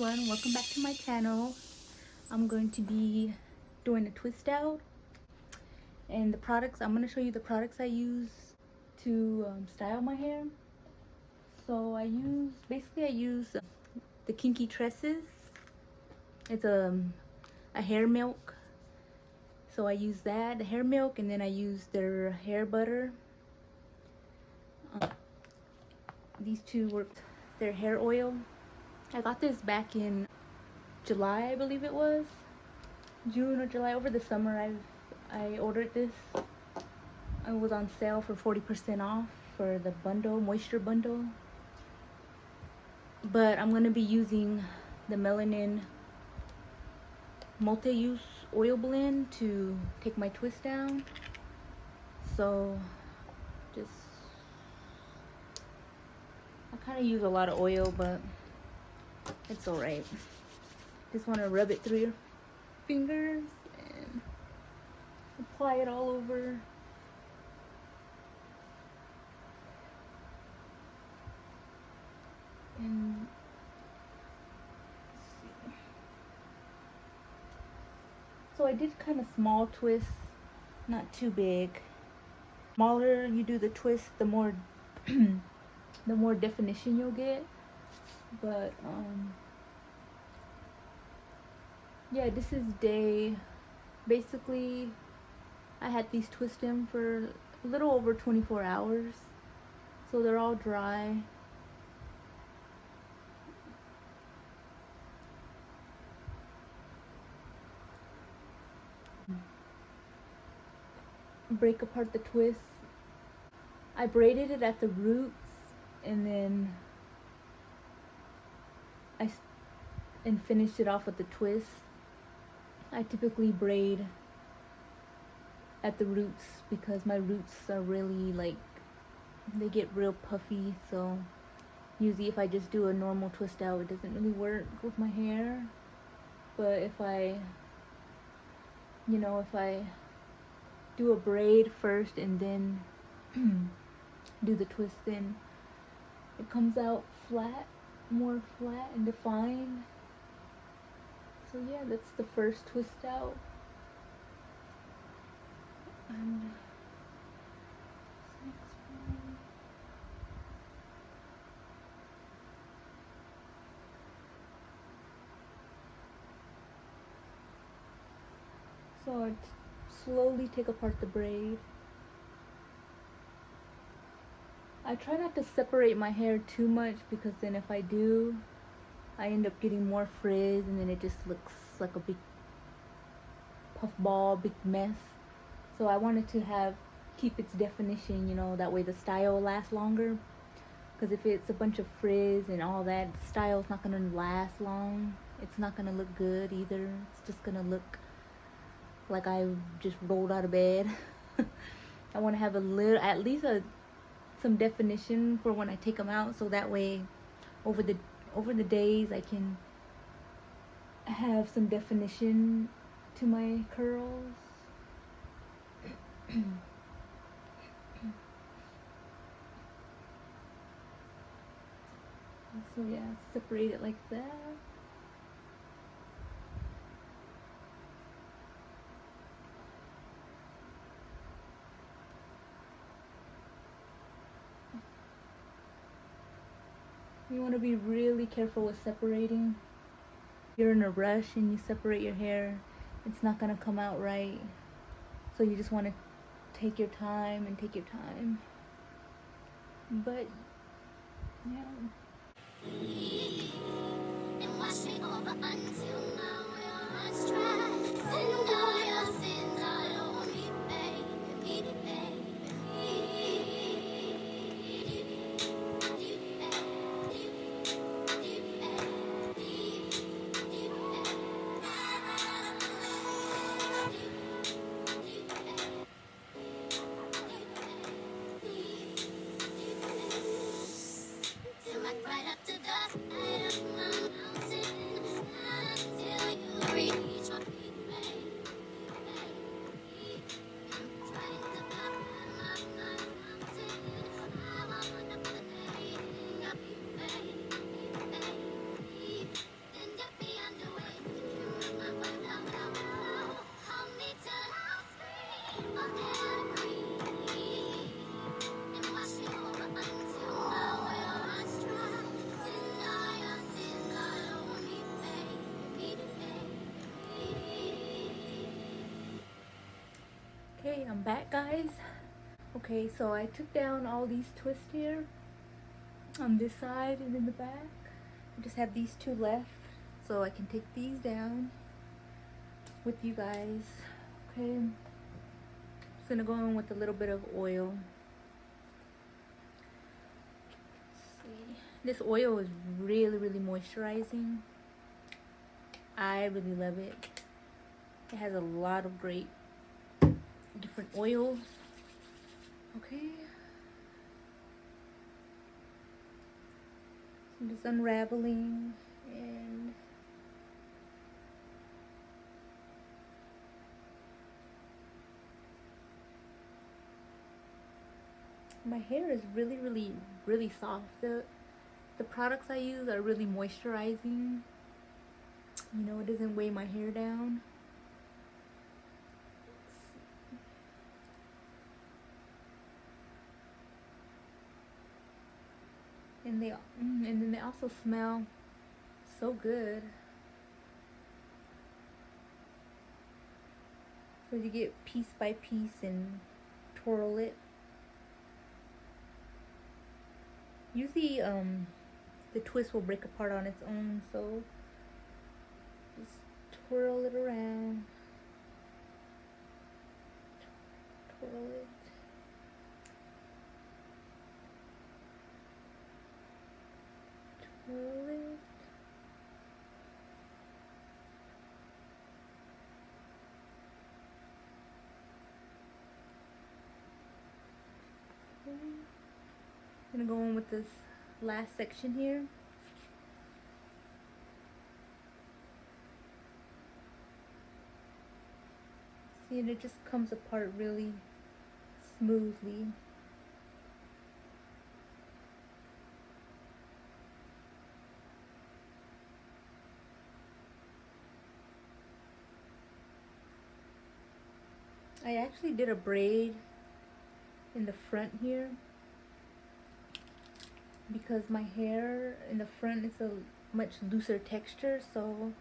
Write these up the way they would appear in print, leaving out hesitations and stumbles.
everyone, welcome back to my channel. I'm going to be doing a twist out, and the products, I'm going to show you the products I use to style my hair. So I use the Kinky Tresses. It's a hair milk. So I use that, the hair milk, and then I use their hair butter. These two were their hair oil. I got this back in July, I believe it was. June or July, over the summer. I ordered this. It was on sale for 40% off for the bundle, moisture bundle. But I'm gonna be using the Melanin multi-use oil blend to take my twist down. So just, I kind of use a lot of oil, but it's all right. Just want to rub it through your fingers and apply it all over. And so I did kind of small twists, not too big. Smaller you do the twist, the more the more definition you'll get. But yeah, this is basically I had these twists in for a little over 24 hours, so they're all dry. Break apart the twist. I braided it at the roots, and then and finished it off with the twist. I typically braid at the roots because my roots are really they get real puffy, so usually if I just do a normal twist out, it doesn't really work with my hair. But if I do a braid first and then do the twist, then it comes out more flat and defined. So yeah, that's the first twist out. And next one. So I slowly take apart the braid. I try not to separate my hair too much, because then if I do, I end up getting more frizz, and then it just looks like a big puff ball, big mess. So I wanted to keep its definition, that way the style lasts longer. Because if it's a bunch of frizz and all that, the style's not gonna last long. It's not gonna look good either. It's just gonna look like I just rolled out of bed. I want to have at least some definition for when I take them out, so that way over the days I can have some definition to my curls. So yeah, separate it like that. You want to be really careful with separating. If you're in a rush and you separate your hair, it's not going to come out right. So you just want to take your time. But yeah. And wash me over until my will runs dry. Send all your sins all over me, baby, right up to dust. Okay, I'm back, guys. Okay, so I took down all these twists here on this side and in the back. I just have these two left, so I can take these down with you guys. Okay, just gonna go in with a little bit of oil. Let's see. This oil is really moisturizing. I really love it. It has a lot of great different oils. Okay, I'm just unraveling, and my hair is really soft. The products I use are really moisturizing. You know, it doesn't weigh my hair down. And then they also smell so good. So you get piece by piece and twirl it. Usually the twist will break apart on its own, so just twirl it around. Twirl it. Twirl it. Okay. I'm gonna go in with this last section here. See, and it just comes apart really smoothly. I actually did a braid in the front here because my hair in the front is a much looser texture, so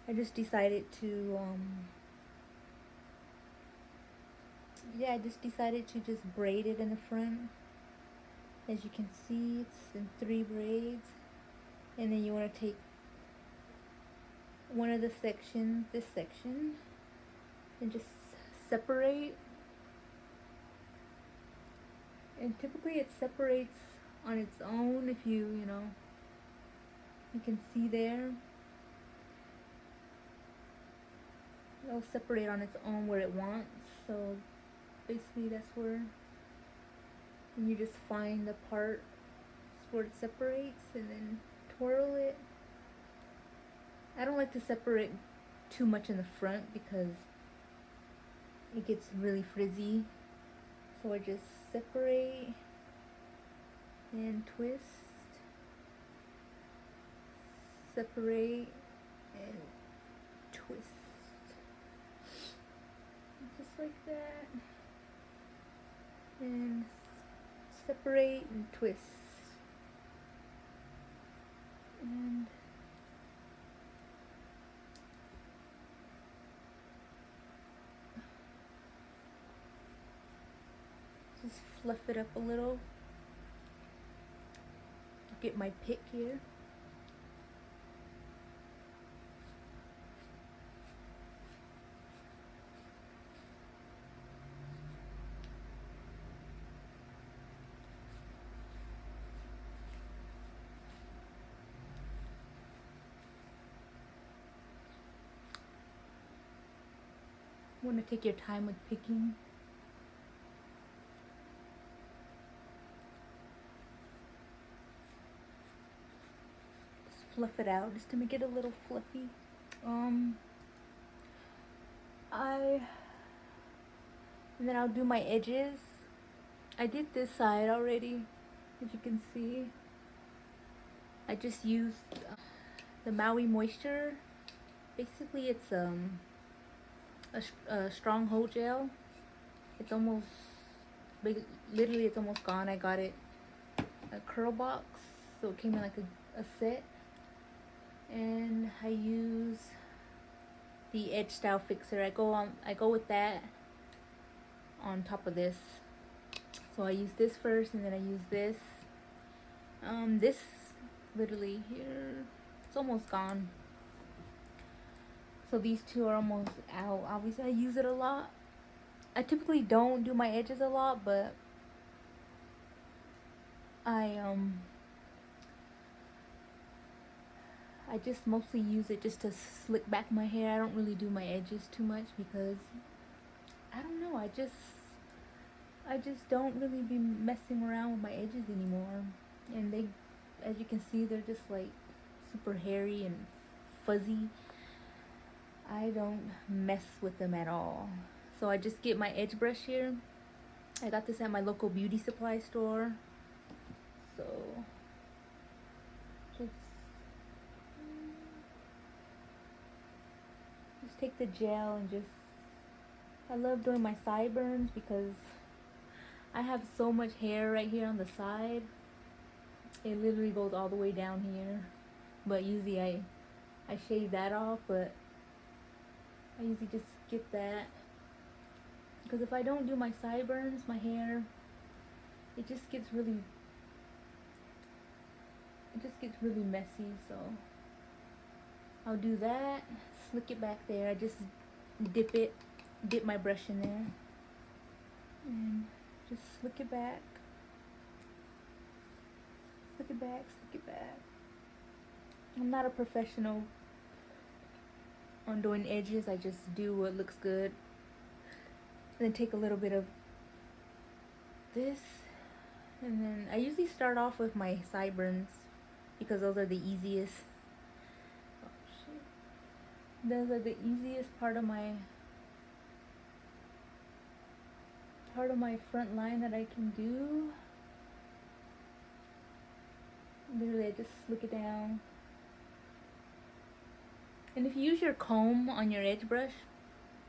I just decided to just braid it in the front. As you can see, it's in 3 braids, and then you want to take one of the sections, this section, and just separate. And typically it separates on its own. If you can see there, it'll separate on its own where it wants. So basically that's where, and you just find the part where it separates and then twirl it. I don't like to separate too much in the front because it gets really frizzy. So I just separate and twist, separate and twist, just like that, and separate and twist, and just fluff it up a little. Get my pick here. You want to take your time with picking. Fluff it out just to make it a little fluffy. And then I'll do my edges. I did this side already, as you can see. I just used the Maui Moisture. Basically it's a stronghold gel. It's almost, literally it's almost gone. I got it a curl box, so it came in like a set. And I use the Edge Style Fixer. I go with that, on top of this. So I use this first, and then I use this. This literally here, it's almost gone. So these two are almost out. Obviously I use it a lot. I typically don't do my edges a lot, but I just mostly use it just to slick back my hair. I don't really do my edges too much because I don't know, I just don't really be messing around with my edges anymore. And they, as you can see, they're just like super hairy and fuzzy. I don't mess with them at all. So I just get my edge brush here. I got this at my local beauty supply store. So just take the gel and just, I love doing my sideburns because I have so much hair right here on the side. It literally goes all the way down here. But usually I shave that off, but I usually just get that. Because if I don't do my sideburns, my hair, it just gets really messy. So I'll do that, slick it back there. I just dip my brush in there, and just slick it back. Slick it back, slick it back. I'm not a professional on doing edges. I just do what looks good. And then take a little bit of this, and then I usually start off with my sideburns because those are the easiest. Oh shit. Those are the easiest part of my front line that I can do. Literally, I just slick it down. And if you use your comb on your edge brush,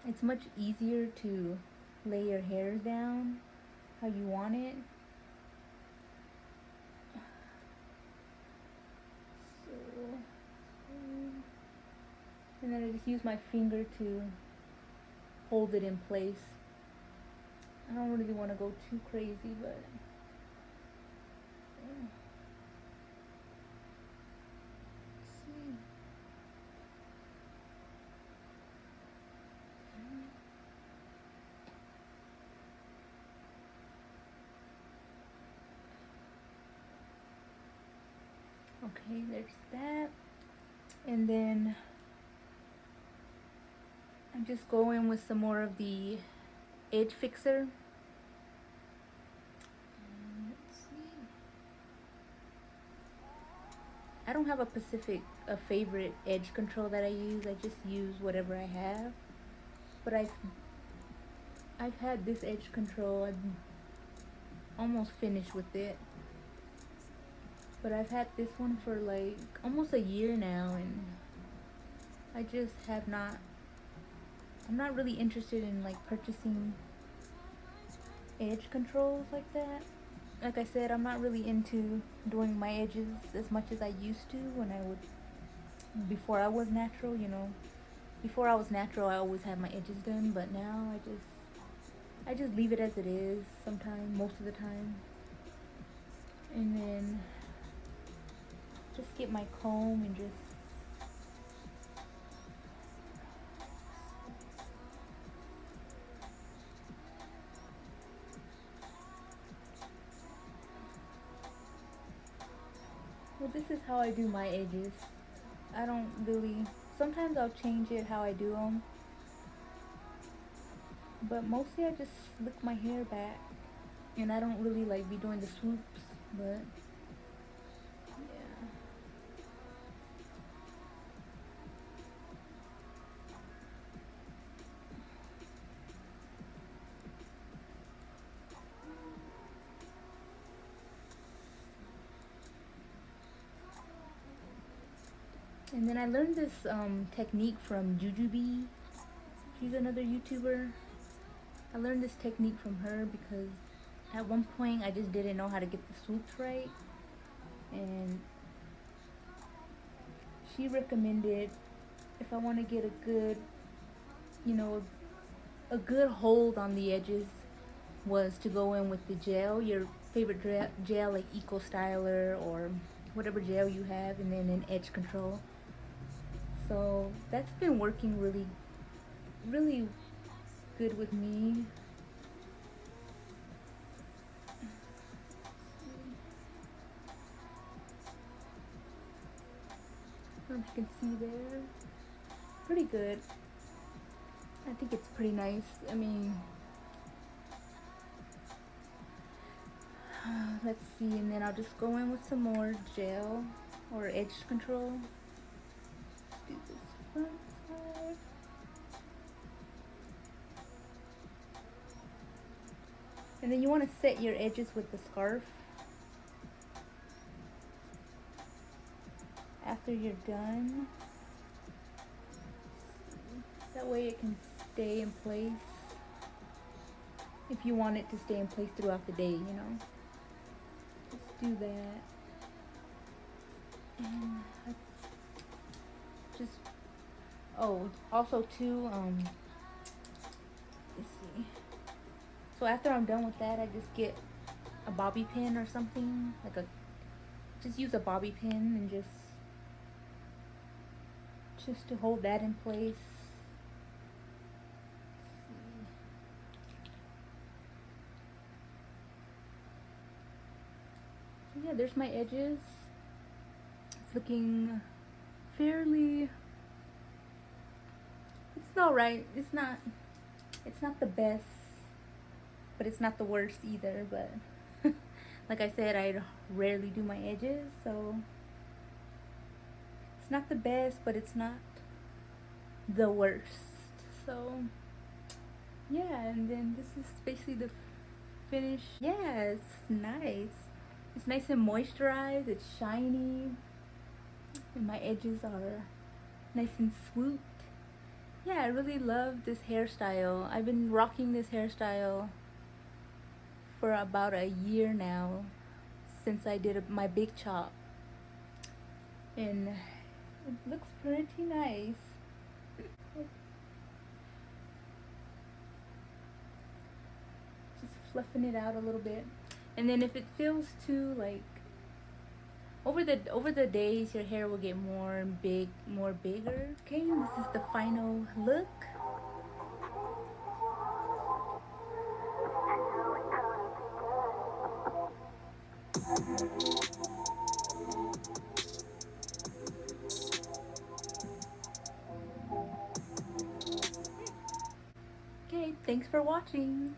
it's much easier to lay your hair down how you want it. So, and then I just use my finger to hold it in place. I don't really want to go too crazy, but okay, there's that. And then I just go in with some more of the edge fixer. Let's see. I don't have a favorite edge control that I use. I just use whatever I have. But I've had this edge control. I'm almost finished with it. But I've had this one for like almost a year now, and I just have not, I'm not really interested in like purchasing edge controls like that. Like I said, I'm not really into doing my edges as much as I used to when I would, before I was natural, you know. Before I was natural, I always had my edges done, but now I just leave it as it is sometimes, most of the time. And then just get my comb and just well, this is how I do my edges. I don't really, sometimes I'll change it how I do them, but mostly I just slick my hair back, and I don't really like be doing the swoops, but and then I learned this technique from Jujubee. She's another YouTuber. I learned this technique from her because at one point I just didn't know how to get the swoops right. And she recommended if I want to get a good, you know, a good hold on the edges, was to go in with the gel, your favorite gel like Eco Styler or whatever gel you have, and then an edge control. So that's been working really good with me. I don't know if you can see there. Pretty good. I think it's pretty nice. I mean, let's see, and then I'll just go in with some more gel or edge control. Do this front side. And then you want to set your edges with the scarf after you're done. That way it can stay in place. If you want it to stay in place throughout the day, you know. Just do that. And just, oh, also too, let's see. So after I'm done with that, I just get a bobby pin or something, just use a bobby pin and just to hold that in place. So yeah, there's my edges. It's looking fairly, it's alright. It's not the best, but it's not the worst either. But like I said, I rarely do my edges, so it's not the best, but it's not the worst. So yeah, and then this is basically the finish. Yeah, it's nice. It's nice and moisturized. It's shiny, and my edges are nice and swooped. Yeah, I really love this hairstyle. I've been rocking this hairstyle for about a year now, since I did my big chop, and it looks pretty nice. Just fluffing it out a little bit, and then if it feels too like over the days, your hair will get more bigger. Okay, this is the final look. Okay, thanks for watching.